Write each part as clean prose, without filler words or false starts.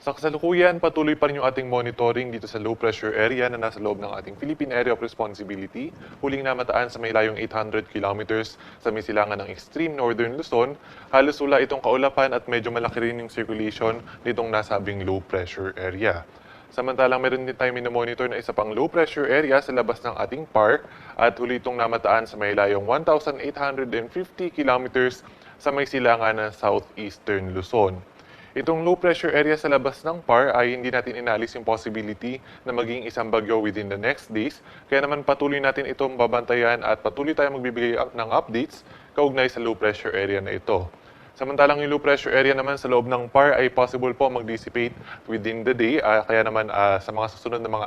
Sa kasalukuyan, patuloy pa rin yung ating monitoring dito sa low pressure area na nasa loob ng ating Philippine Area of Responsibility. Huling namataan sa may layong 800 kilometers sa may silangan ng extreme northern Luzon. Halos wala itong kaulapan at medyo malaki rin yung circulation nitong nasabing low pressure area. Samantalang meron din tayo minomonitor na isa pang low pressure area sa labas ng ating PAR at huli itong namataan sa may layong 1,850 kilometers sa may silangan ng southeastern Luzon. Itong low pressure area sa labas ng PAR ay hindi natin inalis yung possibility na maging isang bagyo within the next days. Kaya naman patuloy natin itong babantayan at patuloy tayong magbibigay ng updates kaugnay sa low pressure area na ito. Samantalang yung low pressure area naman sa loob ng PAR ay possible po mag-dissipate within the day. Kaya naman sa mga susunod na mga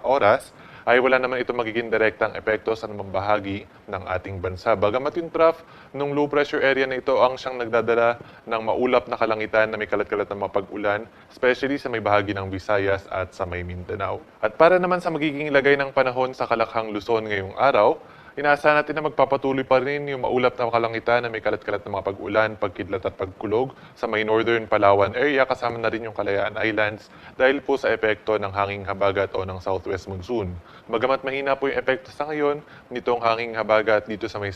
oras, ay wala naman ito magiging direktang epekto sa namang bahagi ng ating bansa. Bagamat yung trough ng low pressure area na ito ang siyang nagdadala ng maulap na kalangitan na may kalat-kalat na mapag-ulan, especially sa may bahagi ng Visayas at sa may Mindanao. At para naman sa magiging lagay ng panahon sa Kalakhang Luzon ngayong araw, inaasahan natin na magpapatuloy pa rin yung maulap na kalangitan na may kalat-kalat na mga pag-ulan, pagkidlat at pagkulog sa may northern Palawan area, kasama na rin yung Kalayaan Islands dahil po sa epekto ng hanging habagat o ng southwest monsoon. Bagamat mahina po yung epekto sa ngayon nitong hanging habagat dito sa may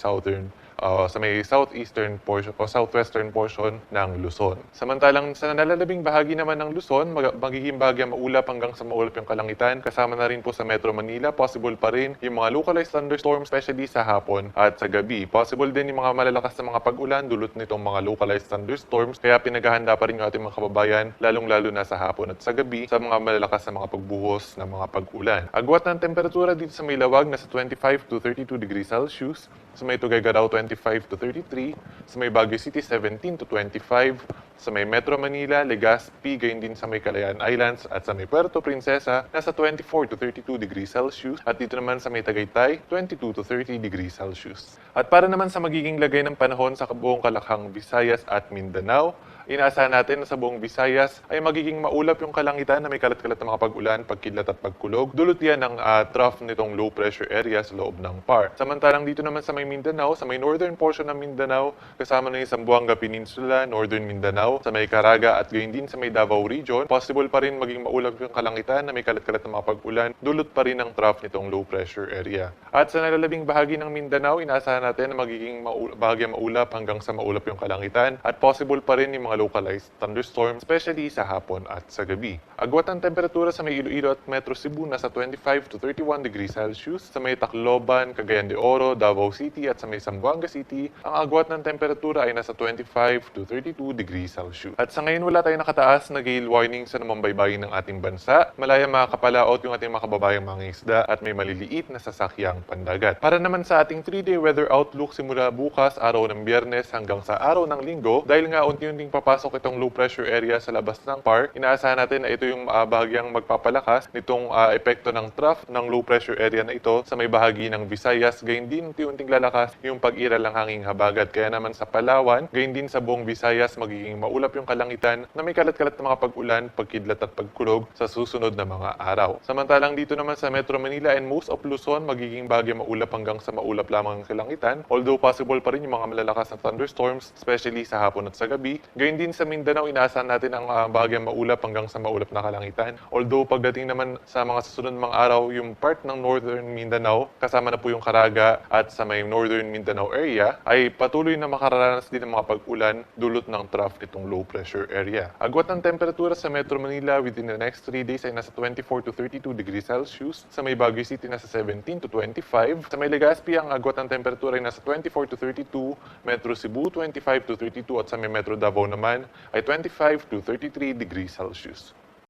southeastern portion o southwestern portion ng Luzon. Samantalang sa nalalabing bahagi naman ng Luzon, magiging bahagi maulap hanggang sa maulap yung kalangitan. Kasama na rin po sa Metro Manila, possible pa rin yung mga localized thunderstorms, especially sa hapon at sa gabi. Possible din yung mga malalakas na mga pag-ulan dulot nitong mga localized thunderstorms. Kaya pinaghahanda pa rin yung ating mga kababayan, lalong-lalo na sa hapon at sa gabi, sa mga malalakas na mga pagbuhos ng mga pag-ulan. Agwat ng temperatura dito sa Maylawag nasa 25 to 32 degrees Celsius. Sa may Tuguegarao, 25 to 33. Sa may Baguio City, 17 to 25. Sa may Metro Manila, Legazpi, gayon din sa may Kalayaan Islands at sa may Puerto Princesa, nasa 24 to 32 degrees Celsius. At dito naman sa may Tagaytay, 22 to 30 degrees Celsius. At para naman sa magiging lagay ng panahon sa buong Kalakhang, Visayas at Mindanao, inaasahan natin na sa buong Visayas ay magiging maulap yung kalangitan na may kalat-kalat na mga pag-ulan, pagkidlat at pagkulog. Dulot yan ng trough nitong low pressure area sa loob ng PAR. Samantalang dito naman sa may Mindanao, sa may northern portion ng Mindanao, kasama na yung Zamboanga Peninsula, northern Mindanao, sa may Caraga at gayon din sa may Davao region, possible pa rin maging maulap yung kalangitan na may kalat-kalat na mga pag-ulan, dulot pa rin ng trough nitong low pressure area. At sa nalalabing bahagi ng Mindanao, inaasahan natin na magiging bahagi maulap hanggang sa maulap yung kalangitan at possible pa rin yung mga localized thunderstorms, especially sa hapon at sa gabi. Agwat ng temperatura sa may Iloilo at Metro Cebu nasa 25 to 31 degrees Celsius. Sa may Tacloban, Cagayan de Oro, Davao City at sa may Zamboanga City, ang agwat ng temperatura ay nasa 25 to 32 degrees Celsius. At sa ngayon wala tayong nakataas na gale warning sa namang baybayin ng ating bansa. Malaya makakapalaot yung ating mga kababayang mga isda at may maliliit na sasakyang pandagat. Para naman sa ating 3-day weather outlook simula bukas, araw ng Biyernes hanggang sa araw ng Linggo, dahil nga unti-unting papasok itong low pressure area sa labas ng PAR, inaasahan natin na ito yung bahagyang magpapalakas nitong epekto ng trough ng low pressure area na ito sa may bahagi ng Visayas. Gayon din unti-unting lalakas yung pag-iral ng hanging habagat. Kaya naman sa Palawan, gayon din sa buong Visayas, magiging maulap yung kalangitan na may kalat-kalat na mga pag-ulan, pagkidlat at pagkulog sa susunod na mga araw. Samantalang dito naman sa Metro Manila and most of Luzon, magiging bahagyang maulap hanggang sa maulap lamang ang kalangitan. Although possible pa rin yung mga malalakas na thunderstorms, especially sa hapon at sa gabi. Gayon din sa Mindanao, inaasahan natin ang bahagyang maulap hanggang sa maulap na kalangitan. Although pagdating naman sa mga susunod mga araw, yung part ng northern Mindanao, kasama na po yung Caraga at sa may northern Mindanao area, ay patuloy na makararanas din ng mga pag-ulan dulot ng trough nitong low pressure area. Agwat ng temperatura sa Metro Manila within the next 3 days ay nasa 24 to 32 degrees Celsius. Sa may Baguio City, nasa 17 to 25. Sa may Legazpi, ang agwat ng temperatura ay nasa 24 to 32. Metro Cebu, 25 to 32 at sa may Metro Davao naman ay 25 to 33 degrees Celsius.